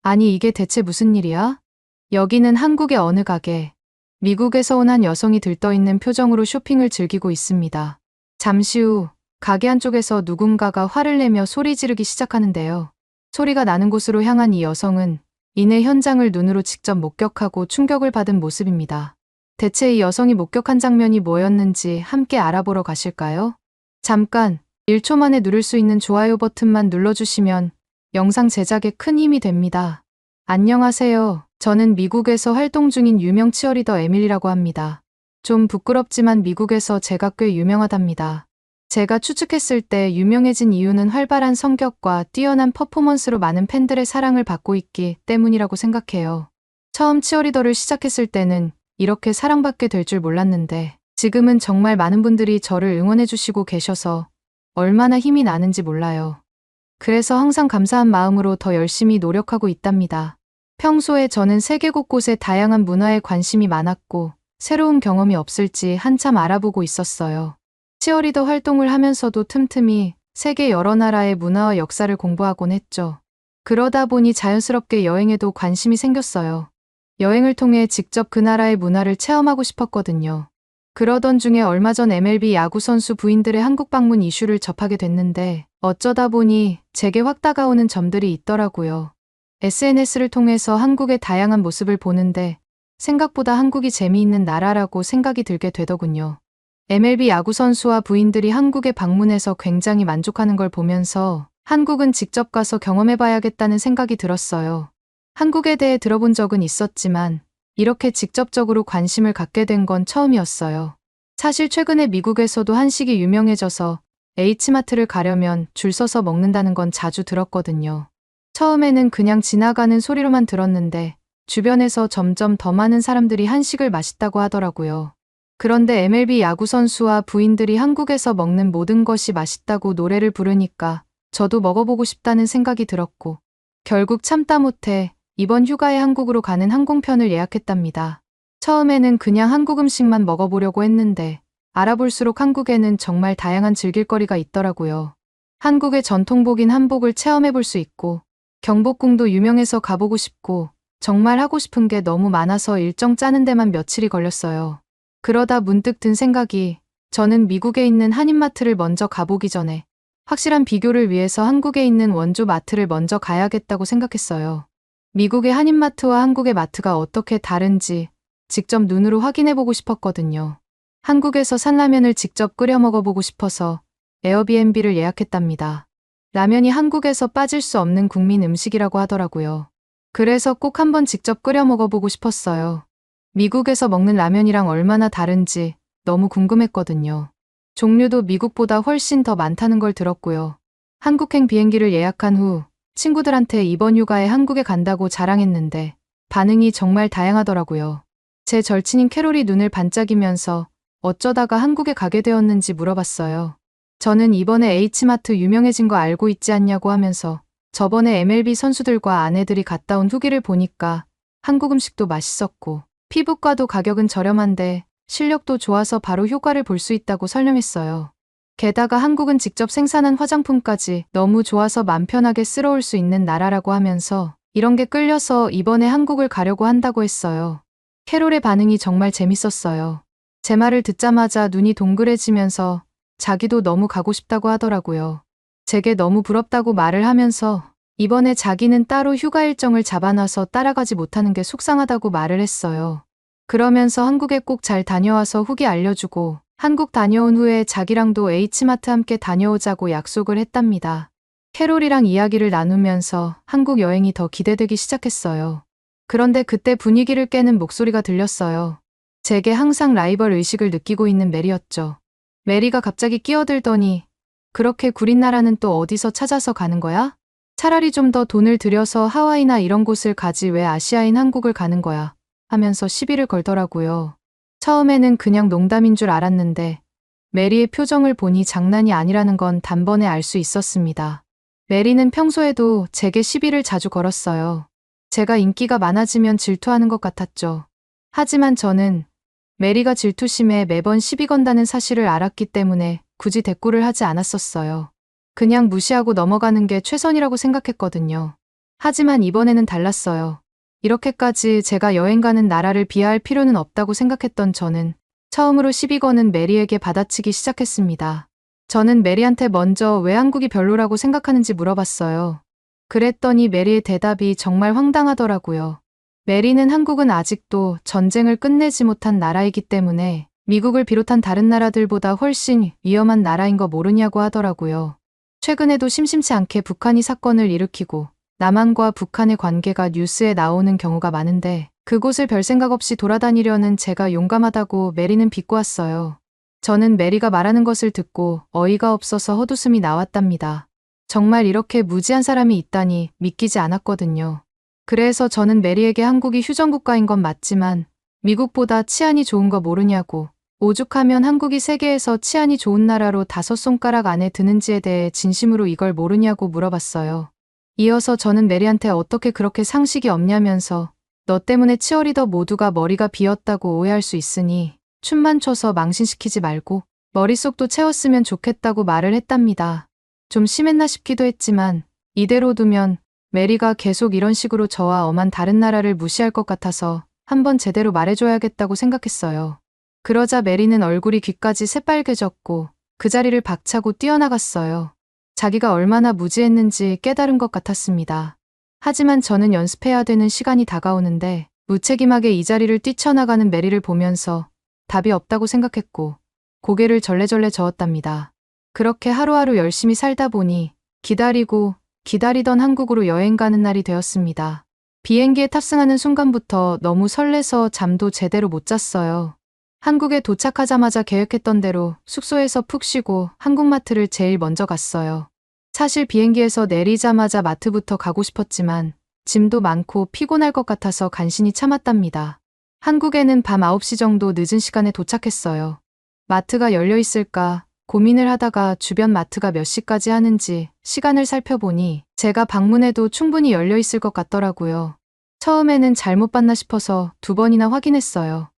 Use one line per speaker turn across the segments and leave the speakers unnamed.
아니 이게 대체 무슨 일이야? 여기는 한국의 어느 가게. 미국에서 온 한 여성이 들떠있는 표정으로 쇼핑을 즐기고 있습니다. 잠시 후 가게 한쪽에서 누군가가 화를 내며 소리 지르기 시작하는데요. 소리가 나는 곳으로 향한 이 여성은 이내 현장을 눈으로 직접 목격하고 충격을 받은 모습입니다. 대체 이 여성이 목격한 장면이 뭐였는지 함께 알아보러 가실까요? 잠깐 1초 만에 누를 수 있는 좋아요 버튼만 눌러주시면 영상 제작에 큰 힘이 됩니다. 안녕하세요. 저는 미국에서 활동 중인 유명 치어리더 에밀리라고 합니다. 좀 부끄럽지만 미국에서 제가 꽤 유명하답니다. 제가 추측했을 때 유명해진 이유는 활발한 성격과 뛰어난 퍼포먼스로 많은 팬들의 사랑을 받고 있기 때문이라고 생각해요. 처음 치어리더를 시작했을 때는 이렇게 사랑받게 될 줄 몰랐는데 지금은 정말 많은 분들이 저를 응원해주시고 계셔서 얼마나 힘이 나는지 몰라요. 그래서 항상 감사한 마음으로 더 열심히 노력하고 있답니다. 평소에 저는 세계 곳곳의 다양한 문화에 관심이 많았고 새로운 경험이 없을지 한참 알아보고 있었어요. 치어리더 활동을 하면서도 틈틈이 세계 여러 나라의 문화와 역사를 공부하곤 했죠. 그러다 보니 자연스럽게 여행에도 관심이 생겼어요. 여행을 통해 직접 그 나라의 문화를 체험하고 싶었거든요. 그러던 중에 얼마 전 MLB 야구 선수 부인들의 한국 방문 이슈를 접하게 됐는데 어쩌다 보니 제게 확 다가오는 점들이 있더라고요. SNS를 통해서 한국의 다양한 모습을 보는데 생각보다 한국이 재미있는 나라라고 생각이 들게 되더군요. MLB 야구 선수와 부인들이 한국에 방문해서 굉장히 만족하는 걸 보면서 한국은 직접 가서 경험해봐야겠다는 생각이 들었어요. 한국에 대해 들어본 적은 있었지만 이렇게 직접적으로 관심을 갖게 된 건 처음이었어요. 사실 최근에 미국에서도 한식이 유명해져서 H마트를 가려면 줄 서서 먹는다는 건 자주 들었거든요. 처음에는 그냥 지나가는 소리로만 들었는데 주변에서 점점 더 많은 사람들이 한식을 맛있다고 하더라고요. 그런데 MLB 야구 선수와 부인들이 한국에서 먹는 모든 것이 맛있다고 노래를 부르니까 저도 먹어보고 싶다는 생각이 들었고 결국 참다 못해 이번 휴가에 한국으로 가는 항공편을 예약했답니다. 처음에는 그냥 한국 음식만 먹어보려고 했는데 알아볼수록 한국에는 정말 다양한 즐길거리가 있더라고요. 한국의 전통복인 한복을 체험해볼 수 있고 경복궁도 유명해서 가보고 싶고 정말 하고 싶은 게 너무 많아서 일정 짜는 데만 며칠이 걸렸어요. 그러다 문득 든 생각이 저는 미국에 있는 한인마트를 먼저 가보기 전에 확실한 비교를 위해서 한국에 있는 원조 마트를 먼저 가야겠다고 생각했어요. 미국의 한인마트와 한국의 마트가 어떻게 다른지 직접 눈으로 확인해보고 싶었거든요. 한국에서 산 라면을 직접 끓여 먹어보고 싶어서 에어비앤비를 예약했답니다. 라면이 한국에서 빠질 수 없는 국민 음식이라고 하더라고요. 그래서 꼭 한번 직접 끓여 먹어보고 싶었어요. 미국에서 먹는 라면이랑 얼마나 다른지 너무 궁금했거든요. 종류도 미국보다 훨씬 더 많다는 걸 들었고요. 한국행 비행기를 예약한 후 친구들한테 이번 휴가에 한국에 간다고 자랑했는데 반응이 정말 다양하더라고요. 제 절친인 캐롤이 눈을 반짝이면서 어쩌다가 한국에 가게 되었는지 물어봤어요. 저는 이번에 H마트 유명해진 거 알고 있지 않냐고 하면서 저번에 MLB 선수들과 아내들이 갔다 온 후기를 보니까 한국 음식도 맛있었고 피부과도 가격은 저렴한데 실력도 좋아서 바로 효과를 볼 수 있다고 설명했어요. 게다가 한국은 직접 생산한 화장품까지 너무 좋아서 맘 편하게 쓸어올 수 있는 나라라고 하면서 이런 게 끌려서 이번에 한국을 가려고 한다고 했어요. 캐롤의 반응이 정말 재밌었어요. 제 말을 듣자마자 눈이 동그래지면서 자기도 너무 가고 싶다고 하더라고요. 제게 너무 부럽다고 말을 하면서 이번에 자기는 따로 휴가 일정을 잡아놔서 따라가지 못하는 게 속상하다고 말을 했어요. 그러면서 한국에 꼭 잘 다녀와서 후기 알려주고 한국 다녀온 후에 자기랑도 H마트 함께 다녀오자고 약속을 했답니다. 캐롤이랑 이야기를 나누면서 한국 여행이 더 기대되기 시작했어요. 그런데 그때 분위기를 깨는 목소리가 들렸어요. 제게 항상 라이벌 의식을 느끼고 있는 메리였죠. 메리가 갑자기 끼어들더니 그렇게 구린 나라는 또 어디서 찾아서 가는 거야? 차라리 좀 더 돈을 들여서 하와이나 이런 곳을 가지 왜 아시아인 한국을 가는 거야? 하면서 시비를 걸더라고요. 처음에는 그냥 농담인 줄 알았는데 메리의 표정을 보니 장난이 아니라는 건 단번에 알 수 있었습니다. 메리는 평소에도 제게 시비를 자주 걸었어요. 제가 인기가 많아지면 질투하는 것 같았죠. 하지만 저는 메리가 질투심에 매번 시비 건다는 사실을 알았기 때문에 굳이 대꾸를 하지 않았었어요. 그냥 무시하고 넘어가는 게 최선이라고 생각했거든요. 하지만 이번에는 달랐어요. 이렇게까지 제가 여행 가는 나라를 비하할 필요는 없다고 생각했던 저는 처음으로 시비 거는 메리에게 받아치기 시작했습니다. 저는 메리한테 먼저 왜 한국이 별로라고 생각하는지 물어봤어요. 그랬더니 메리의 대답이 정말 황당하더라고요. 메리는 한국은 아직도 전쟁을 끝내지 못한 나라이기 때문에 미국을 비롯한 다른 나라들보다 훨씬 위험한 나라인 거 모르냐고 하더라고요. 최근에도 심심치 않게 북한이 사건을 일으키고 남한과 북한의 관계가 뉴스에 나오는 경우가 많은데 그곳을 별 생각 없이 돌아다니려는 제가 용감하다고 메리는 비꼬았어요. 저는 메리가 말하는 것을 듣고 어이가 없어서 헛웃음이 나왔답니다. 정말 이렇게 무지한 사람이 있다니 믿기지 않았거든요. 그래서 저는 메리에게 한국이 휴전국가인 건 맞지만 미국보다 치안이 좋은 거 모르냐고, 오죽하면 한국이 세계에서 치안이 좋은 나라로 5손가락 안에 드는지에 대해 진심으로 이걸 모르냐고 물어봤어요. 이어서 저는 메리한테 어떻게 그렇게 상식이 없냐면서 너 때문에 치어리더 모두가 머리가 비었다고 오해할 수 있으니 춤만 춰서 망신시키지 말고 머릿속도 채웠으면 좋겠다고 말을 했답니다. 좀 심했나 싶기도 했지만 이대로 두면 메리가 계속 이런 식으로 저와 엄한 다른 나라를 무시할 것 같아서 한번 제대로 말해줘야겠다고 생각했어요. 그러자 메리는 얼굴이 귀까지 새빨개졌고 그 자리를 박차고 뛰어나갔어요. 자기가 얼마나 무지했는지 깨달은 것 같았습니다. 하지만 저는 연습해야 되는 시간이 다가오는데 무책임하게 이 자리를 뛰쳐나가는 메리를 보면서 답이 없다고 생각했고 고개를 절레절레 저었답니다. 그렇게 하루하루 열심히 살다 보니 기다리고 기다리던 한국으로 여행 가는 날이 되었습니다. 비행기에 탑승하는 순간부터 너무 설레서 잠도 제대로 못 잤어요. 한국에 도착하자마자 계획했던 대로 숙소에서 푹 쉬고 한국마트를 제일 먼저 갔어요. 사실 비행기에서 내리자마자 마트부터 가고 싶었지만 짐도 많고 피곤할 것 같아서 간신히 참았답니다. 한국에는 밤 9시 정도 늦은 시간에 도착했어요. 마트가 열려 있을까 고민을 하다가 주변 마트가 몇 시까지 하는지 시간을 살펴보니 제가 방문해도 충분히 열려 있을 것 같더라고요. 처음에는 잘못 봤나 싶어서 2번이나 확인했어요.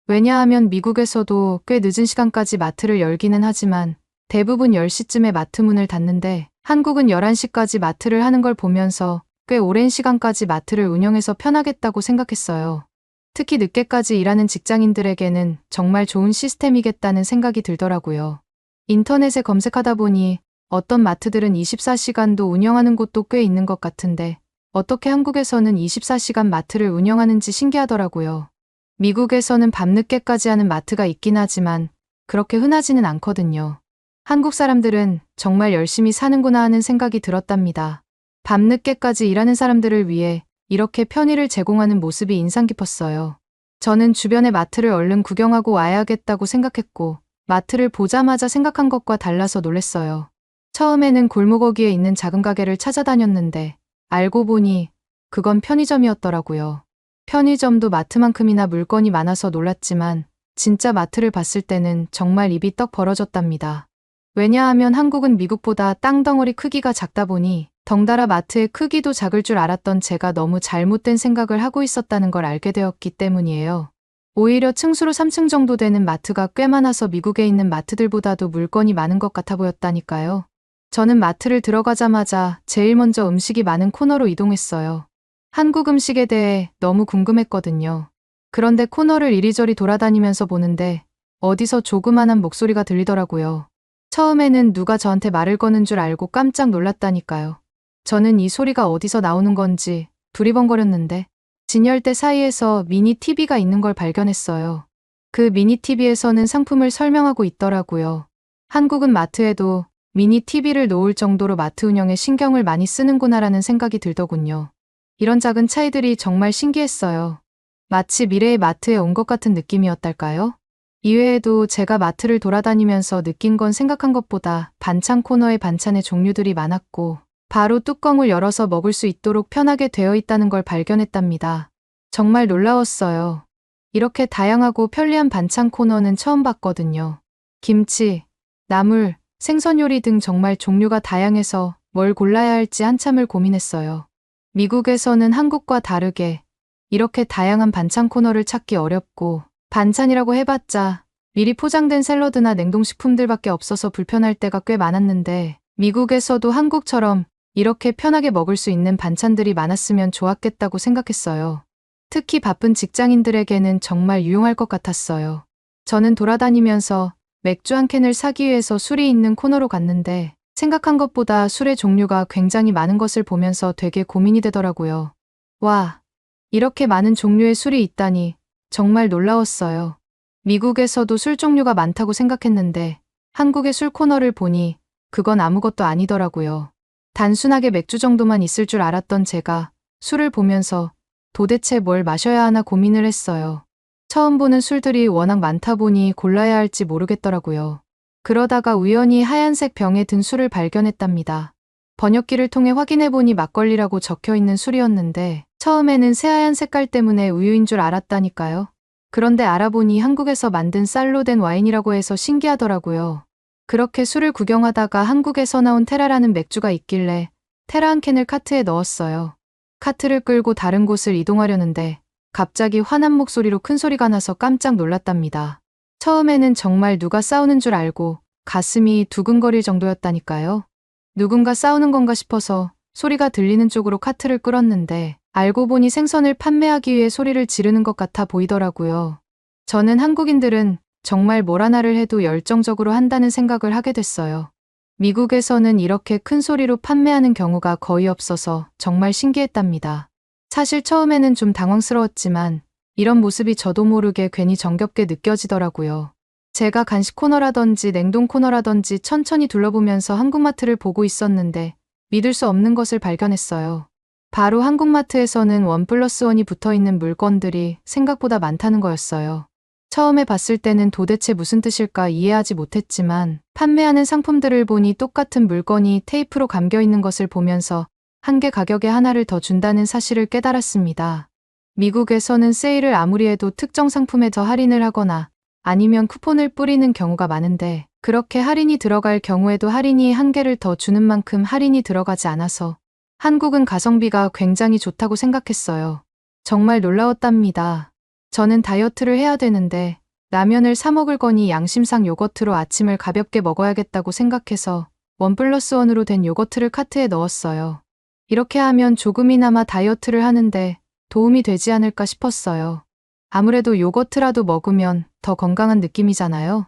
왜냐하면 미국에서도 꽤 늦은 시간까지 마트를 열기는 하지만 대부분 10시쯤에 마트 문을 닫는데 한국은 11시까지 마트를 하는 걸 보면서 꽤 오랜 시간까지 마트를 운영해서 편하겠다고 생각했어요. 특히 늦게까지 일하는 직장인들에게는 정말 좋은 시스템이겠다는 생각이 들더라고요. 인터넷에 검색하다 보니 어떤 마트들은 24시간도 운영하는 곳도 꽤 있는 것 같은데 어떻게 한국에서는 24시간 마트를 운영하는지 신기하더라고요. 미국에서는 밤늦게까지 하는 마트가 있긴 하지만 그렇게 흔하지는 않거든요. 한국 사람들은 정말 열심히 사는구나 하는 생각이 들었답니다. 밤늦게까지 일하는 사람들을 위해 이렇게 편의를 제공하는 모습이 인상 깊었어요. 저는 주변의 마트를 얼른 구경하고 와야겠다고 생각했고 마트를 보자마자 생각한 것과 달라서 놀랐어요. 처음에는 골목어귀에 있는 작은 가게를 찾아다녔는데 알고 보니 그건 편의점이었더라고요. 편의점도 마트만큼이나 물건이 많아서 놀랐지만 진짜 마트를 봤을 때는 정말 입이 떡 벌어졌답니다. 왜냐하면 한국은 미국보다 땅덩어리 크기가 작다 보니 덩달아 마트의 크기도 작을 줄 알았던 제가 너무 잘못된 생각을 하고 있었다는 걸 알게 되었기 때문이에요. 오히려 층수로 3층 정도 되는 마트가 꽤 많아서 미국에 있는 마트들보다도 물건이 많은 것 같아 보였다니까요. 저는 마트를 들어가자마자 제일 먼저 음식이 많은 코너로 이동했어요. 한국 음식에 대해 너무 궁금했거든요. 그런데 코너를 이리저리 돌아다니면서 보는데 어디서 조그만한 목소리가 들리더라고요. 처음에는 누가 저한테 말을 거는 줄 알고 깜짝 놀랐다니까요. 저는 이 소리가 어디서 나오는 건지 두리번거렸는데 진열대 사이에서 미니 TV가 있는 걸 발견했어요. 그 미니 TV에서는 상품을 설명하고 있더라고요. 한국은 마트에도 미니 TV를 놓을 정도로 마트 운영에 신경을 많이 쓰는구나라는 생각이 들더군요. 이런 작은 차이들이 정말 신기했어요. 마치 미래의 마트에 온 것 같은 느낌이었달까요? 이외에도 제가 마트를 돌아다니면서 느낀 건 생각한 것보다 반찬 코너에 반찬의 종류들이 많았고 바로 뚜껑을 열어서 먹을 수 있도록 편하게 되어 있다는 걸 발견했답니다. 정말 놀라웠어요. 이렇게 다양하고 편리한 반찬 코너는 처음 봤거든요. 김치, 나물, 생선 요리 등 정말 종류가 다양해서 뭘 골라야 할지 한참을 고민했어요. 미국에서는 한국과 다르게 이렇게 다양한 반찬 코너를 찾기 어렵고 반찬이라고 해봤자 미리 포장된 샐러드나 냉동식품들밖에 없어서 불편할 때가 꽤 많았는데 미국에서도 한국처럼 이렇게 편하게 먹을 수 있는 반찬들이 많았으면 좋았겠다고 생각했어요. 특히 바쁜 직장인들에게는 정말 유용할 것 같았어요. 저는 돌아다니면서 맥주 한 캔을 사기 위해서 술이 있는 코너로 갔는데 생각한 것보다 술의 종류가 굉장히 많은 것을 보면서 되게 고민이 되더라고요. 와, 이렇게 많은 종류의 술이 있다니 정말 놀라웠어요. 미국에서도 술 종류가 많다고 생각했는데 한국의 술 코너를 보니 그건 아무것도 아니더라고요. 단순하게 맥주 정도만 있을 줄 알았던 제가 술을 보면서 도대체 뭘 마셔야 하나 고민을 했어요. 처음 보는 술들이 워낙 많다 보니 골라야 할지 모르겠더라고요. 그러다가 우연히 하얀색 병에 든 술을 발견했답니다. 번역기를 통해 확인해보니 막걸리라고 적혀 있는 술이었는데 처음에는 새하얀 색깔 때문에 우유인 줄 알았다니까요. 그런데 알아보니 한국에서 만든 쌀로 된 와인이라고 해서 신기하더라고요. 그렇게 술을 구경하다가 한국에서 나온 테라라는 맥주가 있길래 테라 한 캔을 카트에 넣었어요. 카트를 끌고 다른 곳을 이동하려는데 갑자기 화난 목소리로 큰 소리가 나서 깜짝 놀랐답니다. 처음에는 정말 누가 싸우는 줄 알고 가슴이 두근거릴 정도였다니까요. 누군가 싸우는 건가 싶어서 소리가 들리는 쪽으로 카트를 끌었는데 알고 보니 생선을 판매하기 위해 소리를 지르는 것 같아 보이더라고요. 저는 한국인들은 정말 뭘 하나를 해도 열정적으로 한다는 생각을 하게 됐어요. 미국에서는 이렇게 큰 소리로 판매하는 경우가 거의 없어서 정말 신기했답니다. 사실 처음에는 좀 당황스러웠지만 이런 모습이 저도 모르게 괜히 정겹게 느껴지더라고요. 제가 간식 코너라든지 냉동 코너라든지 천천히 둘러보면서 한국마트를 보고 있었는데 믿을 수 없는 것을 발견했어요. 바로 한국마트에서는 1+1이 붙어있는 물건들이 생각보다 많다는 거였어요. 처음에 봤을 때는 도대체 무슨 뜻일까 이해하지 못했지만 판매하는 상품들을 보니 똑같은 물건이 테이프로 감겨 있는 것을 보면서 한 개 가격에 하나를 더 준다는 사실을 깨달았습니다. 미국에서는 세일을 아무리 해도 특정 상품에 더 할인을 하거나 아니면 쿠폰을 뿌리는 경우가 많은데 그렇게 할인이 들어갈 경우에도 할인이 한 개를 더 주는 만큼 할인이 들어가지 않아서 한국은 가성비가 굉장히 좋다고 생각했어요. 정말 놀라웠답니다. 저는 다이어트를 해야 되는데 라면을 사 먹을 거니 양심상 요거트로 아침을 가볍게 먹어야겠다고 생각해서 1+1으로 된 요거트를 카트에 넣었어요. 이렇게 하면 조금이나마 다이어트를 하는데 도움이 되지 않을까 싶었어요. 아무래도 요거트라도 먹으면 더 건강한 느낌이잖아요.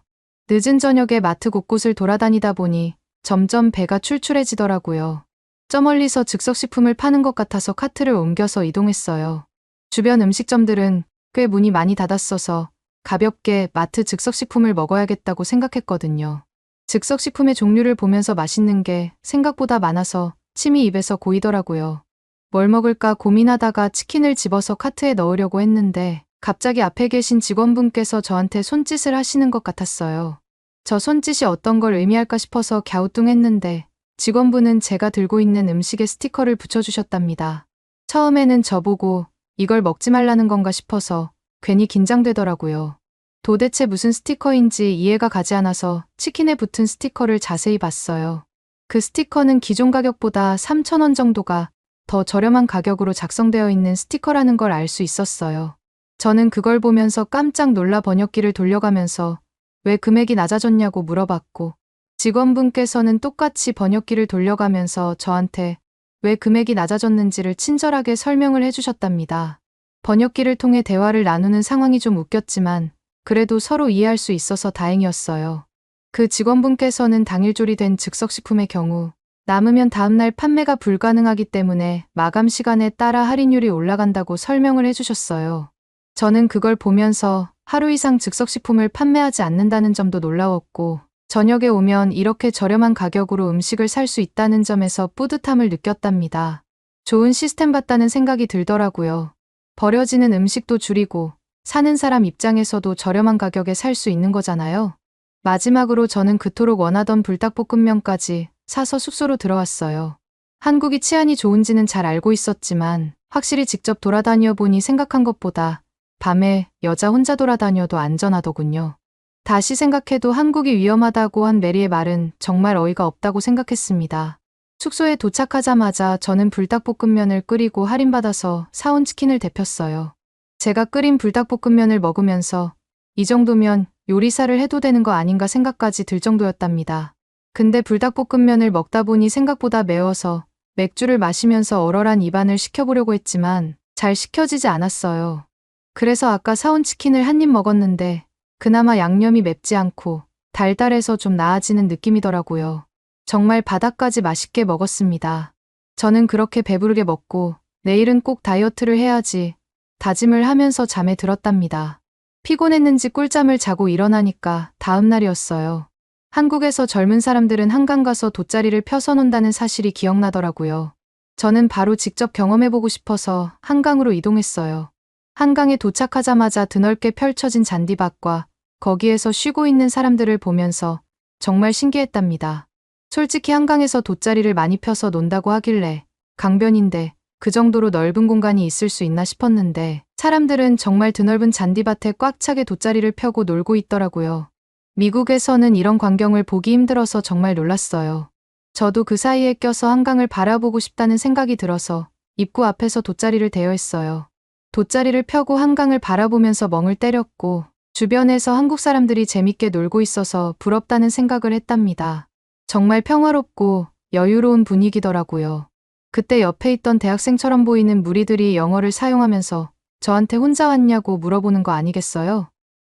늦은 저녁에 마트 곳곳을 돌아다니다 보니 점점 배가 출출해지더라고요. 저 멀리서 즉석식품을 파는 것 같아서 카트를 옮겨서 이동했어요. 주변 음식점들은 꽤 문이 많이 닫았어서 가볍게 마트 즉석식품을 먹어야겠다고 생각했거든요. 즉석식품의 종류를 보면서 맛있는 게 생각보다 많아서 침이 입에서 고이더라고요. 뭘 먹을까 고민하다가 치킨을 집어서 카트에 넣으려고 했는데 갑자기 앞에 계신 직원분께서 저한테 손짓을 하시는 것 같았어요. 저 손짓이 어떤 걸 의미할까 싶어서 갸우뚱했는데 직원분은 제가 들고 있는 음식에 스티커를 붙여주셨답니다. 처음에는 저보고 이걸 먹지 말라는 건가 싶어서 괜히 긴장되더라고요. 도대체 무슨 스티커인지 이해가 가지 않아서 치킨에 붙은 스티커를 자세히 봤어요. 그 스티커는 기존 가격보다 3,000원 정도가 더 저렴한 가격으로 작성되어 있는 스티커라는 걸 알 수 있었어요. 저는 그걸 보면서 깜짝 놀라 번역기를 돌려가면서 왜 금액이 낮아졌냐고 물어봤고 직원분께서는 똑같이 번역기를 돌려가면서 저한테 왜 금액이 낮아졌는지를 친절하게 설명을 해주셨답니다. 번역기를 통해 대화를 나누는 상황이 좀 웃겼지만 그래도 서로 이해할 수 있어서 다행이었어요. 그 직원분께서는 당일 조리된 즉석식품의 경우 남으면 다음날 판매가 불가능하기 때문에 마감 시간에 따라 할인율이 올라간다고 설명을 해주셨어요. 저는 그걸 보면서 하루 이상 즉석식품을 판매하지 않는다는 점도 놀라웠고 저녁에 오면 이렇게 저렴한 가격으로 음식을 살 수 있다는 점에서 뿌듯함을 느꼈답니다. 좋은 시스템 같다는 생각이 들더라고요. 버려지는 음식도 줄이고 사는 사람 입장에서도 저렴한 가격에 살 수 있는 거잖아요. 마지막으로 저는 그토록 원하던 불닭볶음면까지 사서 숙소로 들어왔어요. 한국이 치안이 좋은지는 잘 알고 있었지만 확실히 직접 돌아다녀 보니 생각한 것보다 밤에 여자 혼자 돌아다녀도 안전하더군요. 다시 생각해도 한국이 위험하다고 한 메리의 말은 정말 어이가 없다고 생각했습니다. 숙소에 도착하자마자 저는 불닭볶음면을 끓이고 할인받아서 사온 치킨을 데폈어요. 제가 끓인 불닭볶음면을 먹으면서 이 정도면 요리사를 해도 되는 거 아닌가 생각까지 들 정도였답니다. 근데 불닭볶음면을 먹다 보니 생각보다 매워서 맥주를 마시면서 얼얼한 입안을 식혀보려고 했지만 잘 식혀지지 않았어요. 그래서 아까 사온 치킨을 한 입 먹었는데 그나마 양념이 맵지 않고 달달해서 좀 나아지는 느낌이더라고요. 정말 바닥까지 맛있게 먹었습니다. 저는 그렇게 배부르게 먹고 내일은 꼭 다이어트를 해야지 다짐을 하면서 잠에 들었답니다. 피곤했는지 꿀잠을 자고 일어나니까 다음 날이었어요. 한국에서 젊은 사람들은 한강 가서 돗자리를 펴서 논다는 사실이 기억나더라고요. 저는 바로 직접 경험해보고 싶어서 한강으로 이동했어요. 한강에 도착하자마자 드넓게 펼쳐진 잔디밭과 거기에서 쉬고 있는 사람들을 보면서 정말 신기했답니다. 솔직히 한강에서 돗자리를 많이 펴서 논다고 하길래 강변인데 그 정도로 넓은 공간이 있을 수 있나 싶었는데 사람들은 정말 드넓은 잔디밭에 꽉 차게 돗자리를 펴고 놀고 있더라고요. 미국에서는 이런 광경을 보기 힘들어서 정말 놀랐어요. 저도 그 사이에 껴서 한강을 바라보고 싶다는 생각이 들어서 입구 앞에서 돗자리를 대여했어요. 돗자리를 펴고 한강을 바라보면서 멍을 때렸고 주변에서 한국 사람들이 재밌게 놀고 있어서 부럽다는 생각을 했답니다. 정말 평화롭고 여유로운 분위기더라고요. 그때 옆에 있던 대학생처럼 보이는 무리들이 영어를 사용하면서 저한테 혼자 왔냐고 물어보는 거 아니겠어요?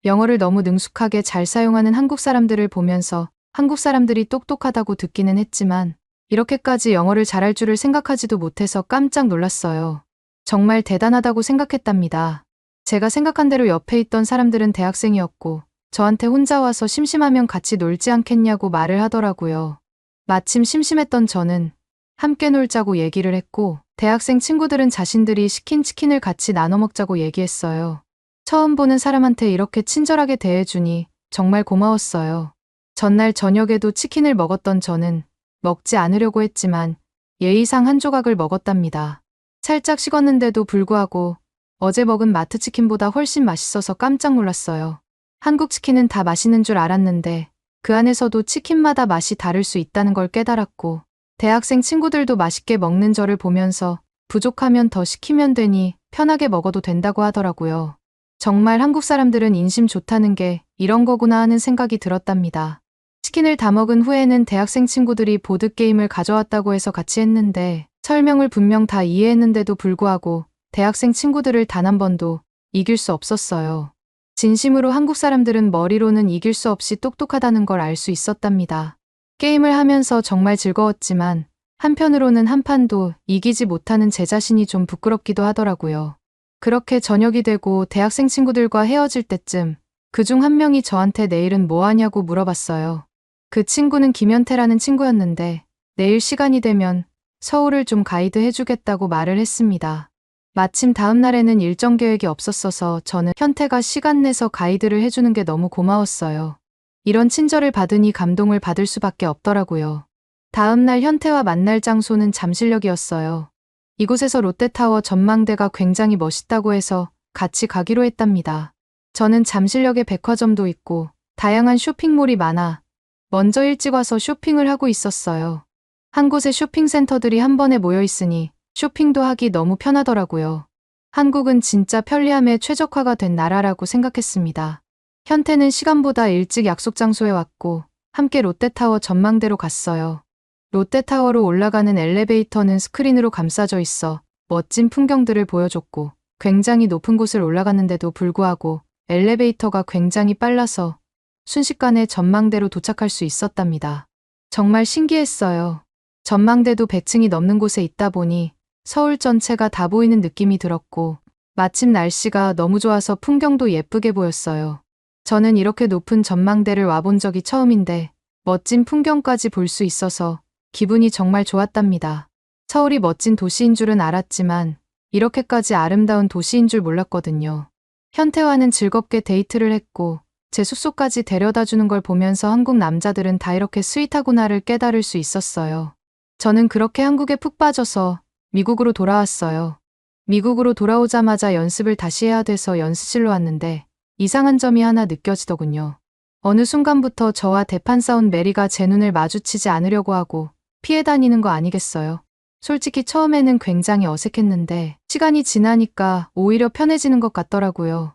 영어를 너무 능숙하게 잘 사용하는 한국 사람들을 보면서 한국 사람들이 똑똑하다고 듣기는 했지만 이렇게까지 영어를 잘할 줄을 생각하지도 못해서 깜짝 놀랐어요. 정말 대단하다고 생각했답니다. 제가 생각한 대로 옆에 있던 사람들은 대학생이었고 저한테 혼자 와서 심심하면 같이 놀지 않겠냐고 말을 하더라고요. 마침 심심했던 저는 함께 놀자고 얘기를 했고 대학생 친구들은 자신들이 시킨 치킨을 같이 나눠 먹자고 얘기했어요. 처음 보는 사람한테 이렇게 친절하게 대해주니 정말 고마웠어요. 전날 저녁에도 치킨을 먹었던 저는 먹지 않으려고 했지만 예의상 한 조각을 먹었답니다. 살짝 식었는데도 불구하고 어제 먹은 마트 치킨보다 훨씬 맛있어서 깜짝 놀랐어요. 한국 치킨은 다 맛있는 줄 알았는데 그 안에서도 치킨마다 맛이 다를 수 있다는 걸 깨달았고 대학생 친구들도 맛있게 먹는 저를 보면서 부족하면 더 시키면 되니 편하게 먹어도 된다고 하더라고요. 정말 한국 사람들은 인심 좋다는 게 이런 거구나 하는 생각이 들었답니다. 치킨을 다 먹은 후에는 대학생 친구들이 보드게임을 가져왔다고 해서 같이 했는데 설명을 분명 다 이해했는데도 불구하고 대학생 친구들을 단 한 번도 이길 수 없었어요. 진심으로 한국 사람들은 머리로는 이길 수 없이 똑똑하다는 걸 알 수 있었답니다. 게임을 하면서 정말 즐거웠지만 한편으로는 한 판도 이기지 못하는 제 자신이 좀 부끄럽기도 하더라고요. 그렇게 저녁이 되고 대학생 친구들과 헤어질 때쯤 그중 한 명이 저한테 내일은 뭐 하냐고 물어봤어요. 그 친구는 김현태라는 친구였는데 내일 시간이 되면 서울을 좀 가이드 해주겠다고 말을 했습니다. 마침 다음 날에는 일정 계획이 없었어서 저는 현태가 시간 내서 가이드를 해주는 게 너무 고마웠어요. 이런 친절을 받으니 감동을 받을 수밖에 없더라고요. 다음 날 현태와 만날 장소는 잠실역이었어요. 이곳에서 롯데타워 전망대가 굉장히 멋있다고 해서 같이 가기로 했답니다. 저는 잠실역에 백화점도 있고 다양한 쇼핑몰이 많아 먼저 일찍 와서 쇼핑을 하고 있었어요. 한 곳에 쇼핑센터들이 한 번에 모여 있으니 쇼핑도 하기 너무 편하더라고요. 한국은 진짜 편리함에 최적화가 된 나라라고 생각했습니다. 현태는 시간보다 일찍 약속 장소에 왔고 함께 롯데타워 전망대로 갔어요. 롯데타워로 올라가는 엘리베이터는 스크린으로 감싸져 있어 멋진 풍경들을 보여줬고 굉장히 높은 곳을 올라갔는데도 불구하고 엘리베이터가 굉장히 빨라서 순식간에 전망대로 도착할 수 있었답니다. 정말 신기했어요. 전망대도 100층이 넘는 곳에 있다 보니 서울 전체가 다 보이는 느낌이 들었고 마침 날씨가 너무 좋아서 풍경도 예쁘게 보였어요. 저는 이렇게 높은 전망대를 와본 적이 처음인데 멋진 풍경까지 볼 수 있어서 기분이 정말 좋았답니다. 서울이 멋진 도시인 줄은 알았지만 이렇게까지 아름다운 도시인 줄 몰랐거든요. 현태와는 즐겁게 데이트를 했고 제 숙소까지 데려다 주는 걸 보면서 한국 남자들은 다 이렇게 스윗하구나를 깨달을 수 있었어요. 저는 그렇게 한국에 푹 빠져서 미국으로 돌아왔어요. 미국으로 돌아오자마자 연습을 다시 해야 돼서 연습실로 왔는데 이상한 점이 하나 느껴지더군요. 어느 순간부터 저와 대판 싸운 메리가 제 눈을 마주치지 않으려고 하고 피해 다니는 거 아니겠어요? 솔직히 처음에는 굉장히 어색했는데 시간이 지나니까 오히려 편해지는 것 같더라고요.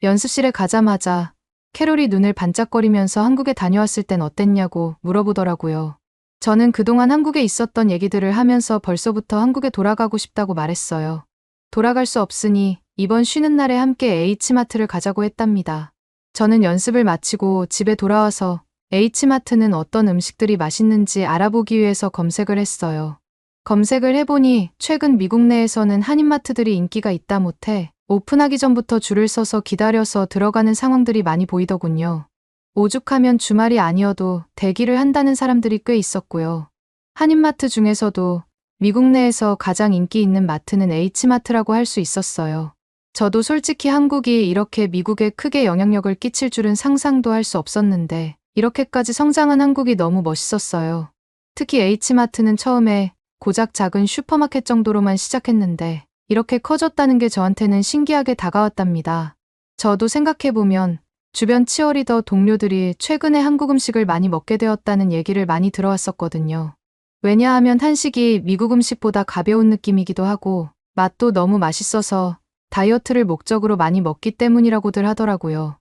연습실에 가자마자 캐롤이 눈을 반짝거리면서 한국에 다녀왔을 땐 어땠냐고 물어보더라고요. 저는 그동안 한국에 있었던 얘기들을 하면서 벌써부터 한국에 돌아가고 싶다고 말했어요. 돌아갈 수 없으니 이번 쉬는 날에 함께 H마트를 가자고 했답니다. 저는 연습을 마치고 집에 돌아와서 H마트는 어떤 음식들이 맛있는지 알아보기 위해서 검색을 했어요. 검색을 해보니 최근 미국 내에서는 한인마트들이 인기가 있다 못해 오픈하기 전부터 줄을 서서 기다려서 들어가는 상황들이 많이 보이더군요. 오죽하면 주말이 아니어도 대기를 한다는 사람들이 꽤 있었고요. 한인마트 중에서도 미국 내에서 가장 인기 있는 마트는 H마트라고 할 수 있었어요. 저도 솔직히 한국이 이렇게 미국에 크게 영향력을 끼칠 줄은 상상도 할 수 없었는데 이렇게까지 성장한 한국이 너무 멋있었어요. 특히 H마트는 처음에 고작 작은 슈퍼마켓 정도로만 시작했는데 이렇게 커졌다는 게 저한테는 신기하게 다가왔답니다. 저도 생각해보면 주변 치어리더 동료들이 최근에 한국 음식을 많이 먹게 되었다는 얘기를 많이 들어왔었거든요. 왜냐하면 한식이 미국 음식보다 가벼운 느낌이기도 하고 맛도 너무 맛있어서 다이어트를 목적으로 많이 먹기 때문이라고들 하더라고요.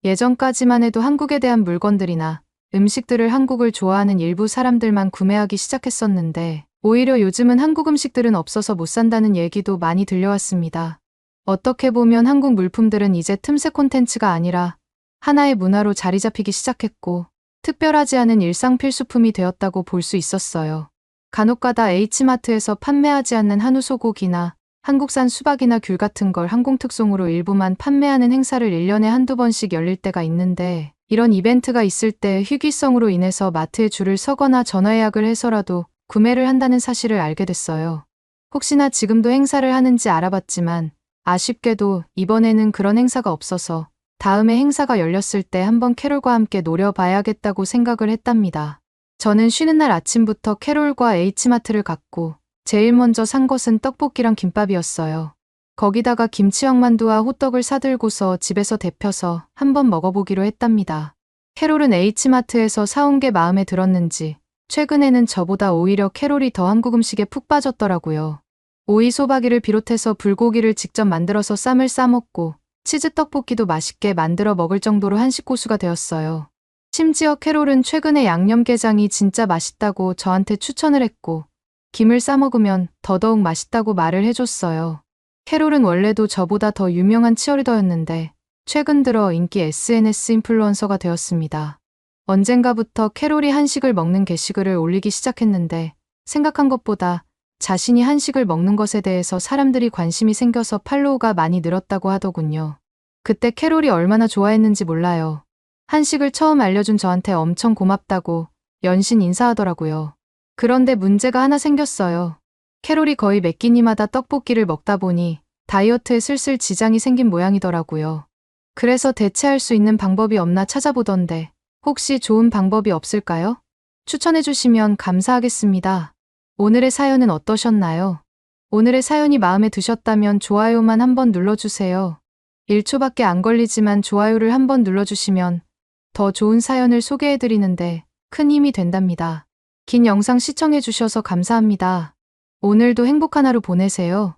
예전까지만 해도 한국에 대한 물건들이나 음식들을 한국을 좋아하는 일부 사람들만 구매하기 시작했었는데 오히려 요즘은 한국 음식들은 없어서 못 산다는 얘기도 많이 들려왔습니다. 어떻게 보면 한국 물품들은 이제 틈새 콘텐츠가 아니라 하나의 문화로 자리 잡히기 시작했고 특별하지 않은 일상 필수품이 되었다고 볼 수 있었어요. 간혹가다 H마트에서 판매하지 않는 한우 소고기나 한국산 수박이나 귤 같은 걸 항공특송으로 일부만 판매하는 행사를 1년에 한두 번씩 열릴 때가 있는데 이런 이벤트가 있을 때 희귀성으로 인해서 마트에 줄을 서거나 전화 예약을 해서라도 구매를 한다는 사실을 알게 됐어요. 혹시나 지금도 행사를 하는지 알아봤지만 아쉽게도 이번에는 그런 행사가 없어서 다음에 행사가 열렸을 때 한번 캐롤과 함께 노려봐야겠다고 생각을 했답니다. 저는 쉬는 날 아침부터 캐롤과 H마트를 갔고 제일 먼저 산 것은 떡볶이랑 김밥이었어요. 거기다가 김치왕만두와 호떡을 사들고서 집에서 데펴서 한번 먹어보기로 했답니다. 캐롤은 H마트에서 사온 게 마음에 들었는지 최근에는 저보다 오히려 캐롤이 더 한국 음식에 푹 빠졌더라고요. 오이 소박이를 비롯해서 불고기를 직접 만들어서 쌈을 싸먹고 치즈 떡볶이도 맛있게 만들어 먹을 정도로 한식 고수가 되었어요. 심지어 캐롤은 최근에 양념게장이 진짜 맛있다고 저한테 추천을 했고 김을 싸먹으면 더더욱 맛있다고 말을 해줬어요. 캐롤은 원래도 저보다 더 유명한 치어리더였는데 최근 들어 인기 SNS 인플루언서가 되었습니다. 언젠가부터 캐롤이 한식을 먹는 게시글을 올리기 시작했는데 생각한 것보다 자신이 한식을 먹는 것에 대해서 사람들이 관심이 생겨서 팔로우가 많이 늘었다고 하더군요. 그때 캐롤이 얼마나 좋아했는지 몰라요. 한식을 처음 알려준 저한테 엄청 고맙다고 연신 인사하더라고요. 그런데 문제가 하나 생겼어요. 캐롤이 거의 매 끼니마다 떡볶이를 먹다 보니 다이어트에 슬슬 지장이 생긴 모양이더라고요. 그래서 대체할 수 있는 방법이 없나 찾아보던데 혹시 좋은 방법이 없을까요? 추천해 주시면 감사하겠습니다. 오늘의 사연은 어떠셨나요? 오늘의 사연이 마음에 드셨다면 좋아요만 한번 눌러주세요. 1초밖에 안 걸리지만 좋아요를 한번 눌러주시면 더 좋은 사연을 소개해드리는데 큰 힘이 된답니다. 긴 영상 시청해주셔서 감사합니다. 오늘도 행복한 하루 보내세요.